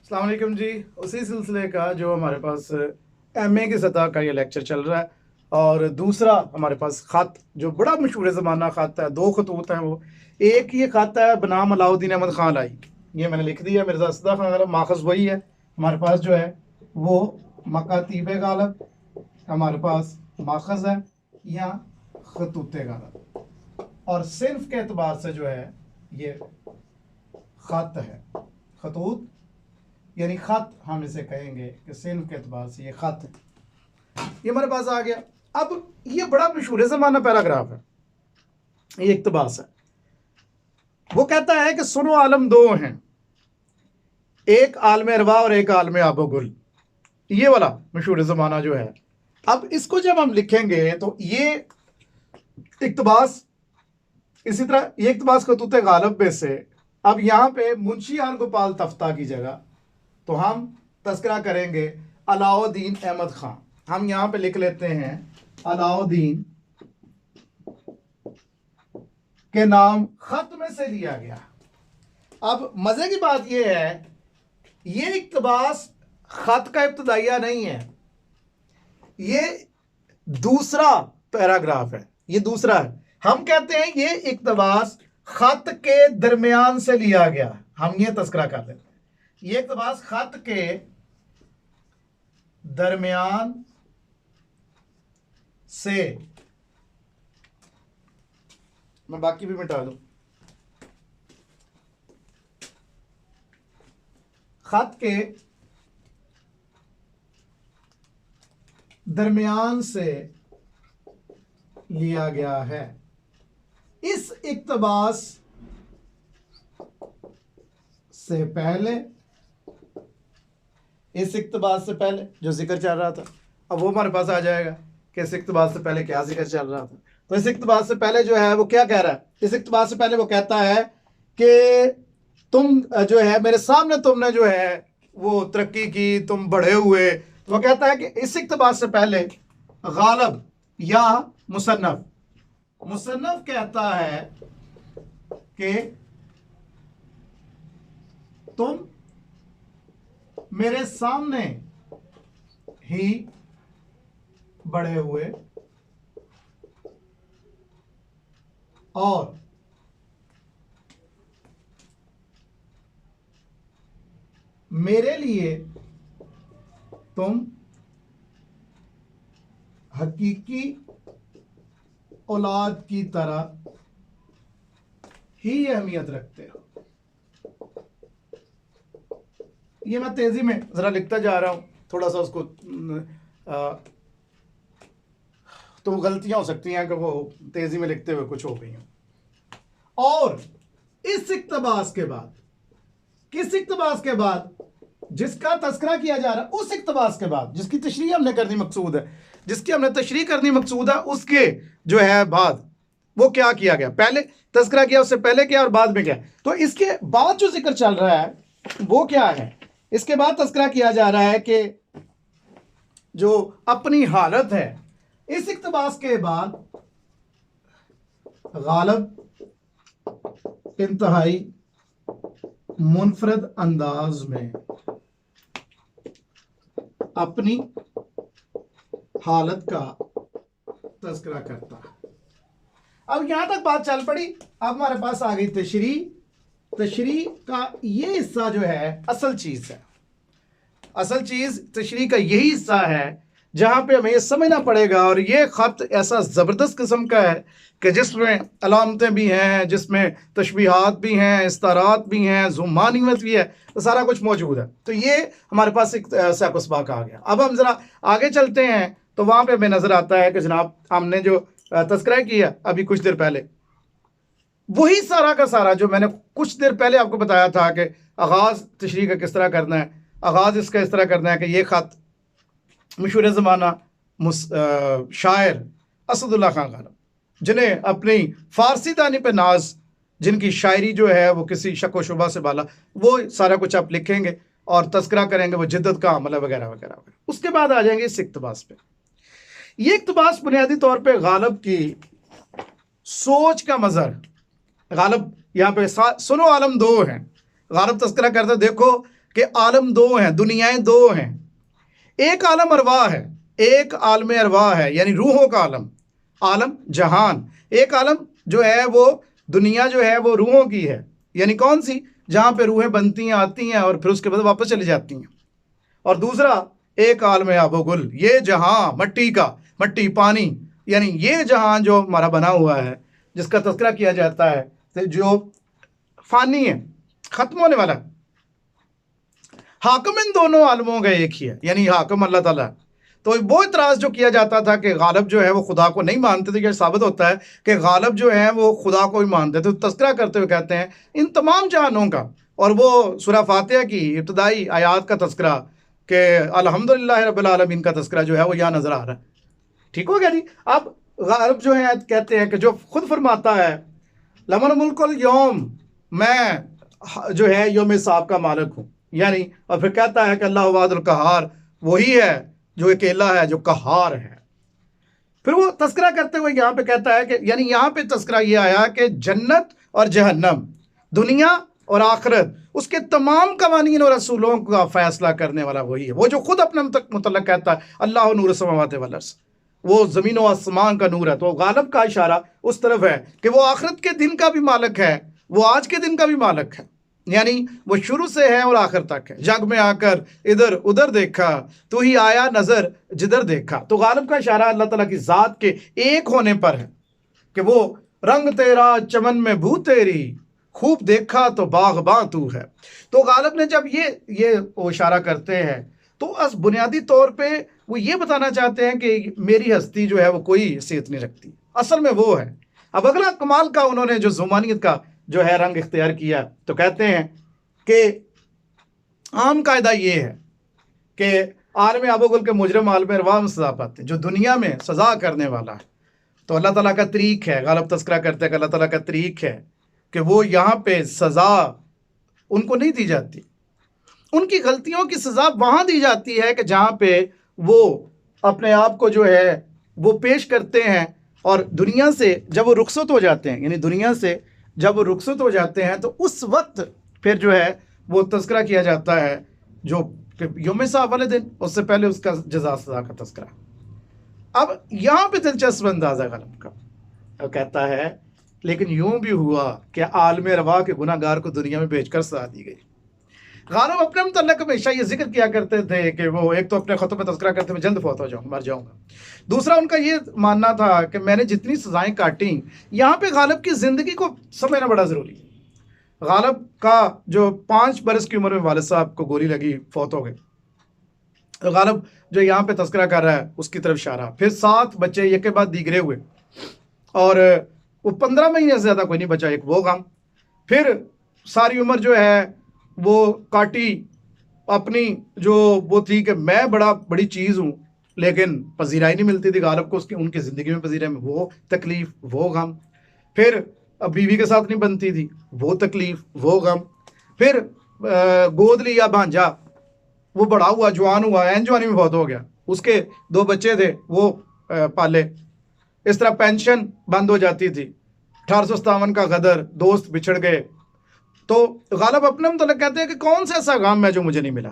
अस्सलाम वालेकुम जी। उसी सिलसिले का जो हमारे पास एमए की सतह का ये लेक्चर चल रहा है और दूसरा हमारे पास ख़त जो बड़ा मशहूर ज़माना ख़त है, दो खतूत हैं वो। एक ये ख़त है बनाम अलाउद्दीन अहमद ख़ान लाई, ये मैंने लिख दिया। मिर्ज़ा असद खान गालिब माखज़ वही है हमारे पास जो है वो मकातीब गालिब हमारे पास माखज़ है या खतूत गालिब, और सिर्फ के एतबार से जो है ये ख़त है। खतूत यानी ख़त हम इसे कहेंगे कि सिन्फ के एतबार से ये ख़त है। ये हमारे पास आ गया। अब ये बड़ा मशहूर ज़माना पैराग्राफ है, ये इक़्तिबास है। वो कहता है कि सुनो आलम दो हैं, एक आलम अरवा और एक आलम आबोगुल। ये वाला मशहूर ज़माना जो है, अब इसको जब हम लिखेंगे तो ये इक़्तिबास, इसी तरह ये इक़्तिबास खतूत गालिब में से अब यहाँ पे मुंशी आल गोपाल तफ्ता की जगह तो हम तस्करा करेंगे अलाउद्दीन अहमद खान। हम यहाँ पे लिख लेते हैं अलाउद्दीन के नाम खत में से लिया गया। अब मजे की बात यह है, ये इक़्तिबास खत का इब्तदाइया नहीं है, ये दूसरा पैराग्राफ है, ये दूसरा है। हम कहते हैं ये इक़्तिबास खत के दरमियान से लिया गया। हम ये तस्करा कर लेते हैं, ये इक़्तिबास खत के दरमियान से, मैं बाकी भी मिटा दूं, खत के दरमियान से लिया गया है। इस इक़्तिबास से पहले, इस इक़्तिबास से पहले जो जिक्र चल रहा था, अब वो हमारे पास आ जाएगा कि इस इक़्तिबास से पहले क्या जिक्र चल रहा था। तो इस इक़्तिबास से पहले जो है वो क्या कह रहा है, इस इक़्तिबास से पहले वो कहता है कि तुम जो है मेरे सामने तुमने जो है वो तरक्की की, तुम बढ़े हुए। तो वो कहता है कि इस इक़्तिबास से पहले गालिब या मुसन्नफ, मुसन्नफ कहता है कि तुम मेरे सामने ही बढ़े हुए और मेरे लिए तुम हकीकी औलाद की तरह ही अहमियत रखते हो। ये मैं तेजी में जरा लिखता जा रहा हूं, थोड़ा सा उसको तो गलतियां हो सकती हैं कि वो तेजी में लिखते हुए कुछ हो गई हों। और इस इक़्तिबास के बाद, किस इक़्तिबास के बाद, जिसका तस्करा किया जा रहा है उस इक़्तिबास के बाद, जिसकी तशरीह हमने करनी मकसूद है, जिसकी हमने तशरीह करनी मकसूद है, उसके जो है बाद वो क्या किया गया, पहले तस्करा किया, उससे पहले क्या और बाद में क्या। तो इसके बाद जो जिक्र चल रहा है वो क्या है, इसके बाद तस्करा किया जा रहा है कि जो अपनी हालत है। इस इक़्तिबास के बाद गालिब इंतहाई मुनफरद अंदाज में अपनी हालत का तज़किरा करता है। अब यहां तक बात चल पड़ी। अब हमारे पास आ गई तशरीह। तशरीह का ये हिस्सा जो है असल चीज है, असल चीज तशरीह का यही हिस्सा है जहां पे हमें ये समझना पड़ेगा। और ये खत ऐसा जबरदस्त किस्म का है कि जिसमें अलामतें भी हैं, जिसमें तशबीहात भी हैं, इस्तारात भी हैं, जुमानियत भी है, तो सारा कुछ मौजूद है। तो ये हमारे पास एक साकुस्बाक आ गया। अब हम ज़रा आगे चलते हैं तो वहाँ पे हमें नज़र आता है कि जनाब हमने जो तस्करा किया अभी कुछ देर पहले, वही सारा का सारा जो मैंने कुछ देर पहले आपको बताया था कि आगाज़ तशरीह का किस तरह करना है, आगाज़ इसका इस तरह करना है कि ये ख़त मशहूर ज़माना शायर असदुल्ला खान गालिब, जिन्हें अपनी फ़ारसी दानी पे नाज, जिनकी शायरी जो है वो किसी शक व शुबा से बाला, वो सारा कुछ आप लिखेंगे और तस्करा करेंगे, वो जिद्दत का अमल है वगैरह वगैरह। उसके बाद आ जाएंगे इस इक़्तिबास पे। ये इक़्तिबास बुनियादी तौर पे गालिब की सोच का मज़हर। गालिब यहाँ पे सुनो आलम दो हैं, गालिब तस्करा करते देखो कि आलम दो हैं, दुनियाएं दो हैं। एक आलम अरवाह है, एक आलम अरवाह है यानी रूहों का आलम, आलम जहान। एक आलम जो है वो दुनिया जो है वो रूहों की है, यानी कौन सी, जहाँ पे रूहें बनती हैं, आती हैं और फिर उसके बाद वापस चली जाती हैं। और दूसरा एक आलम आबोगुल, ये जहां मट्टी का, मट्टी पानी, यानी ये जहां जो हमारा बना हुआ है, जिसका तज़किरा किया जाता है, तो जो फानी है, खत्म होने वाला है। हाकिम इन दोनों आलमों का एक ही है, यानी हाकिम अल्लाह ताला। तो वो इतराज़ जो किया जाता था कि गालिब जो है वो खुदा को नहीं मानते थे, यह साबित होता है कि गालिब जो है वो खुदा को ही मानते थे। तो तज़किरा करते हुए कहते हैं इन तमाम जहानों का, और वो सूरह फातिहा की इब्तदाई आयात का तज़किरा कि अल्हम्दुलिल्लाह रब्बिल आलमीन का तज़किरा जो है वो यहाँ नज़र आ रहा है। ठीक हो गया जी। अब गालिब जो है कहते हैं कि जो खुद फरमाता है लमन मुल्कुल यौम, मैं जो है यौम हिसाब का मालिक हूँ, यानी, और फिर कहता है कि अल्लाह वाहिदुल कहार, वही है जो अकेला है, जो कहार है। फिर वो तस्करा करते हुए यहाँ पे कहता है कि यानी यहाँ पे तस्करा ये आया कि जन्नत और जहन्नम, दुनिया और आखिरत, उसके तमाम कवानीन और रसूलों का फैसला करने वाला वही है। वो जो खुद अपने मुतल्लक़ कहता है अल्लाह नूर समावाति वल अर्ज़, वो ज़मीन और आसमान का नूर है। तो गालिब का इशारा उस तरफ है कि वो आखिरत के दिन का भी मालिक है, वो आज के दिन का भी मालिक है, यानी वो शुरू से है और आखिर तक है। जग में आकर इधर उधर देखा, तू ही आया नजर जिधर देखा। तो गालिब का इशारा अल्लाह ताला की ज़ात के एक होने पर है कि वो रंग तेरा चमन में बू तेरी, खूब देखा तो बाग़बां तू है। तो गालिब ने जब ये वो इशारा करते हैं तो अस बुनियादी तौर पे वो ये बताना चाहते हैं कि मेरी हस्ती जो है वो कोई हैसियत नहीं रखती, असल में वो है। अब अगला कमाल का उन्होंने जो ज़ुमानियत का जो है रंग इख्तियार किया, तो कहते हैं कि आम कायदा ये है कि आलम आबोगुल के मुजरम आलम अरवाह में सज़ा पाते हैं, जो दुनिया में सज़ा करने वाला है। तो अल्लाह ताला का तरीक़ है, गालिब तज़किरा करते हैं कि अल्लाह ताला का तरीक़ है कि वो यहाँ पे सज़ा उनको नहीं दी जाती, उनकी गलतियों की सज़ा वहाँ दी जाती है कि जहाँ पे वो अपने आप को जो है वो पेश करते हैं, और दुनिया से जब वो रुखसत हो जाते हैं, यानी दुनिया से जब वो रुखसत हो जाते हैं तो उस वक्त फिर जो है वो तज़किरा किया जाता है जो यौम हिसाब वाले दिन, उससे पहले उसका जज़ा सज़ा का तज़किरा। अब यहाँ पे दिलचस्प अंदाज़ा गालिब का, वो कहता है लेकिन यूं भी हुआ कि आलम रवा के गुनाहगार को दुनिया में भेजकर सज़ा दी गई। गालिब अपने मुतल्लिक़ हमेशा ये जिक्र किया करते थे कि वो एक तो अपने ख़ुतबे में तज़किरा करते हुए जल्द फौत हो जाऊँगा, मर जाऊँगा। दूसरा उनका ये मानना था कि मैंने जितनी सज़ाएँ काटी, यहाँ पे गालिब की ज़िंदगी को समझना बड़ा ज़रूरी है। गालिब का जो 5 बरस की उम्र में वालिद साहब को गोली लगी, फौत हो गए। तो गालिब जो यहाँ पे तज़किरा कर रहा है उसकी तरफ इशारा। फिर 7 बच्चे एक के बाद दीगरे हुए, और वो 15 महीने से ज़्यादा कोई नहीं बचा, एक वो गम। फिर सारी उम्र जो है वो काटी अपनी, जो वो थी कि मैं बड़ी चीज़ हूँ, लेकिन पजीराई नहीं मिलती थी गालिब को उसकी, उनकी ज़िंदगी में पजीराई में वो तकलीफ़, वो गम। फिर अब बीवी के साथ नहीं बनती थी, वो तकलीफ़, वो गम। फिर गोद लिया भांजा, वो बड़ा हुआ, जवान हुआ, एन जवानी में बहुत हो गया, उसके 2 बच्चे थे वो पाले। इस तरह पेंशन बंद हो जाती थी, 1857 का गदर, दोस्त बिछड़ गए। तो गालिब अपने मुतल्लिक़ कहते हैं कि कौन सा ऐसा गम है जो मुझे नहीं मिला,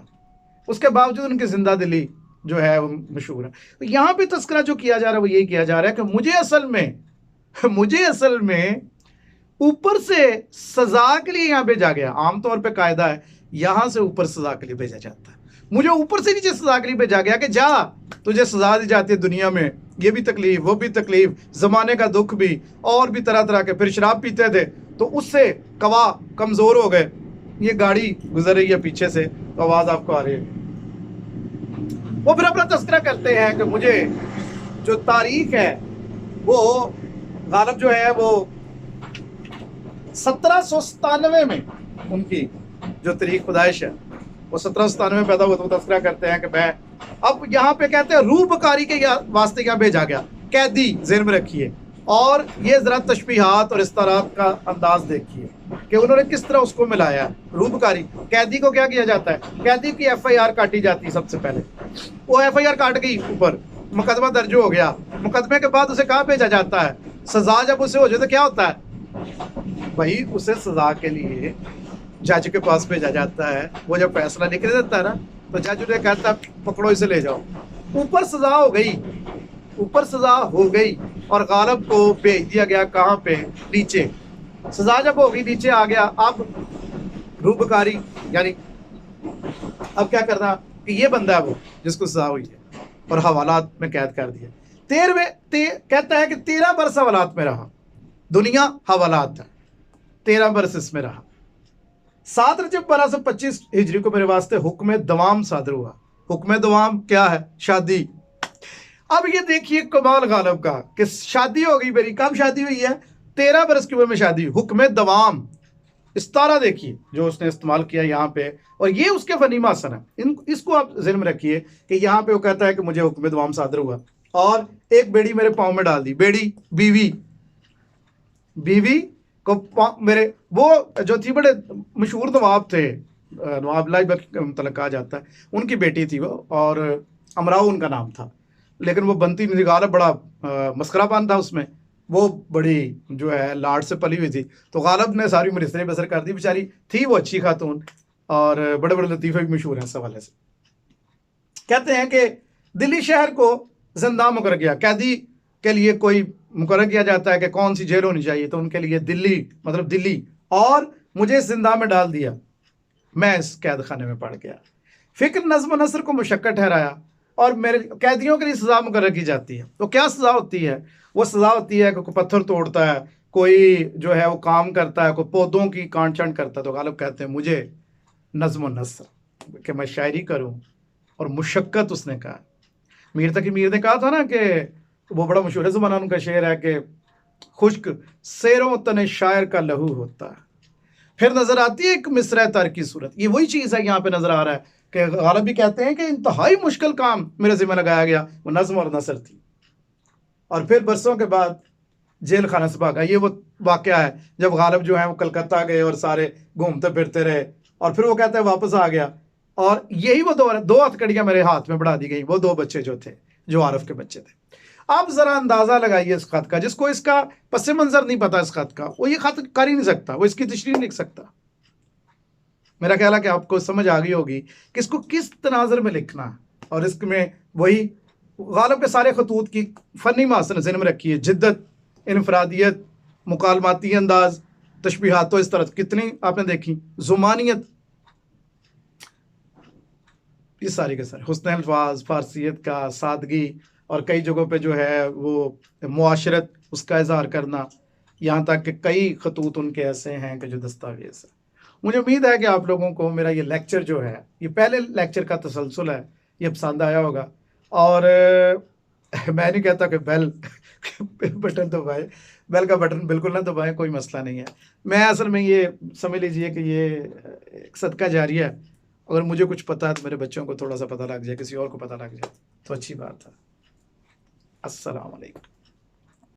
उसके बावजूद उनकी जिंदा दिली जो है वो मशहूर है। तो यहाँ पे तज़किरा जो किया जा रहा है वो यही किया जा रहा है कि मुझे असल में ऊपर से सज़ा के लिए यहाँ भेजा गया। आमतौर पे कायदा है यहाँ से ऊपर सज़ा के लिए भेजा जाता है, मुझे ऊपर से नीचे सज़ा के लिए भेजा गया कि जा, तुझे सज़ा दी जाती है दुनिया में, ये भी तकलीफ़, वो भी तकलीफ़, ज़माने का दुख भी, और भी तरह तरह के। फिर शराब पीते थे तो उससे कवा कमज़ोर हो गए। ये गाड़ी गुजर रही है पीछे से तो आवाज़ आपको आ रही है। वो फिर अपना तज़किरा करते हैं कि मुझे जो तारीख है वो गालिब जो है वो 1797 में उनकी जो तारीख पैदाइश है वो 1797 में पैदा हुआ। तो तज़किरा करते हैं कि मैं अब यहाँ पे कहते हैं रूह बकारी के वास्ते क्या भेजा गया, कैदी ज़हन में रखिए, और ये ज़रा तशबीहात और इस्तारात का अंदाज देखिए कि उन्होंने किस तरह उसको मिलाया। रूह बकारी, कैदी को क्या किया जाता है, कैदी की FIR काटी जाती है सबसे पहले, वो FIR काट गई, ऊपर मुकदमा दर्ज हो गया, मुकदमे के बाद उसे कहाँ भेजा जाता है, सज़ा जब उसे हो जाए तो क्या होता है भाई, उसे सज़ा के लिए जज के पास भेजा जाता है। वो जब फैसला लिख देता है ना, तो जज उन्हें कहता है पकड़ो इसे ले जाओ। ऊपर सजा हो गई, ऊपर सजा हो गई और गालिब को भेज दिया गया कहाँ पे, नीचे। सजा जब होगी नीचे आ गया, अब रूपकारी यानी अब क्या करना कि ये बंदा है वो जिसको सजा हुई है और हवालात में कैद कर दिया। कहता है कि 13 बरस हवालात में रहा, दुनिया हवालात है, 13 बरस इसमें रहा। 7 रजब 1225 हिजरी को मेरे वास्ते हुक्म दवाम सादर हुआ। हुक्म दवाम क्या है? शादी। अब ये देखिए कमाल गालिब का कि शादी हो गई मेरी। कब शादी हुई है? 13 बरस की उम्र में शादी। हुक्म दवाम, इस्तारा देखिए जो उसने इस्तेमाल किया यहाँ पे, और ये उसके फनी मासन है। इसको आप ज़हन में रखिए कि यहाँ पे वो कहता है कि मुझे हुक्म दवाम सादर हुआ और एक बेड़ी मेरे पाँव में डाल दी। बेड़ी बीवी, बीवी को मेरे वो जो थी, बड़े मशहूर नवाब थे, नवाब लाइबक मतलब कहा जाता है, उनकी बेटी थी वो, और अमराव उनका नाम था। लेकिन वो बनती नहीं थी, गालिब बड़ा मस्करापान था उसमें। वो बड़ी जो है लाड से पली हुई थी, तो गालिब ने सारी उम्र इसने बसर कर दी। बेचारी थी वो अच्छी खातून, और बड़े बड़े लतीफ़े भी मशहूर हैं इस हवाले से। कहते हैं कि दिल्ली शहर को जिंदा मुकर गया। कैदी के लिए कोई मुकर्रर किया जाता है कि कौन सी जेल होनी चाहिए, तो उनके लिए दिल्ली मतलब दिल्ली, और मुझे जिंदा में डाल दिया। मैं इस कैद खाने में पड़ गया। फिक्र नज़्म नसर को मुशक्कत ठहराया और मेरे कैदियों के लिए सज़ा मुकर्रर की जाती है। तो क्या सज़ा होती है? वो सज़ा होती है कि कोई पत्थर तोड़ता है, कोई जो है वो काम करता है, कोई पौधों की काट छांट करता है। तो गालिब कहते हैं मुझे नज़्म नसर कि मैं शायरी करूं, और मुशक्कत उसने कहा। मीर तकी मीर ने कहा था ना कि वो बड़ा मशहूर ज़माना उनका शेर है कि खुश्क सेरों तने शायर का लहू होता है, फिर नजर आती है एक मिसरा तर की सूरत। ये वही चीज़ है यहाँ पे नजर आ रहा है कि गालिब भी कहते हैं कि इंतहाई मुश्किल काम मेरे ज़िम्मे लगाया गया, वो नज़्म और नसर थी। और फिर बरसों के बाद जेल खाना से भागा। ये वो वाक़या है जब गालिब जो है वो कलकत्ता गए और सारे घूमते फिरते रहे, और फिर वो कहते हैं वापस आ गया। और यही वो दो हथकड़ियाँ मेरे हाथ में बढ़ा दी गई, वो 2 बच्चे जो थे, जो आरफ के बच्चे थे। आप ज़रा अंदाज़ा लगाइए इस खत का। जिसको इसका पस मंज़र नहीं पता इस खत का, वो ये खत कर ही नहीं सकता, वो इसकी तशरीह नहीं लिख सकता। मेरा ख्याल है कि आपको समझ आ गई होगी कि इसको किस तनाज़र में लिखना है। और इसमें वही गालिब के सारे खतूत की फ़नी मासन ज़हन में रखिए, जिद्दत, इनफरादियत, मुकालमाती अंदाज, तशबीहात, तो इस तरह कितनी आपने देखी, ज़ुमानियत, ये सारी के सारे हुस्न अल्फाज, फारसियत का, सादगी, और कई जगहों पे जो है वो मुआशरत उसका इजहार करना, यहाँ तक कि कई खतूत उनके ऐसे हैं कि जो दस्तावेज़ है। मुझे उम्मीद है कि आप लोगों को मेरा ये लेक्चर जो है, ये पहले लेक्चर का तसलसल है, ये पसंद आया होगा। और मैं नहीं कहता कि बेल बटन दबाएं, बेल का बटन बिल्कुल ना दबाएं, कोई मसला नहीं है। मैं असल में ये समझ लीजिए कि ये एक सदका जारिया है। अगर मुझे कुछ पता है तो मेरे बच्चों को थोड़ा सा पता लग जाए, किसी और को पता लग जाए तो अच्छी बात है। अस्सलाम वालेकुम।